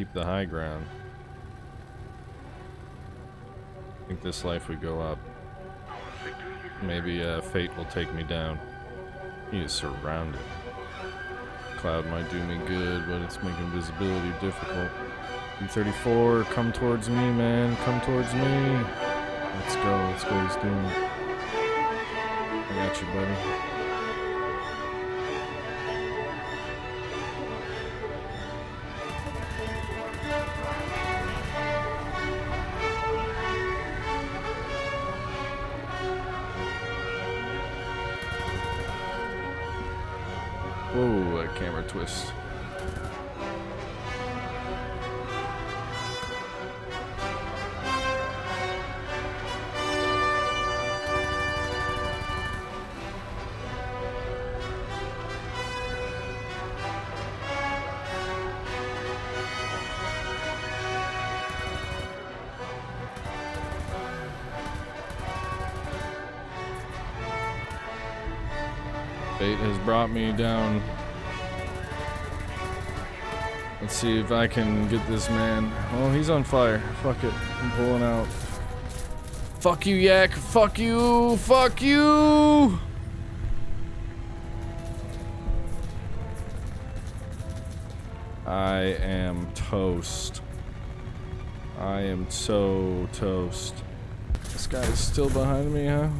keep the high ground. I think this life would go up. Maybe fate will take me down. He is surrounded. Cloud might do me good, but it's making visibility difficult. B-34, come towards me, man. Come towards me. Let's go. Let's go. He's doing it. I got you, buddy. Whoa, that camera twist. Fate has brought me down. Let's see if I can get this man. Oh, he's on fire. Fuck it. I'm pulling out. Fuck you, Yak. Fuck you. Fuck you. I am toast. I am so toast. This guy is still behind me, huh?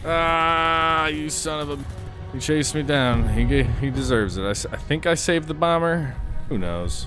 Ah, you son of a... He chased me down. He deserves it. I think I saved the bomber. Who knows?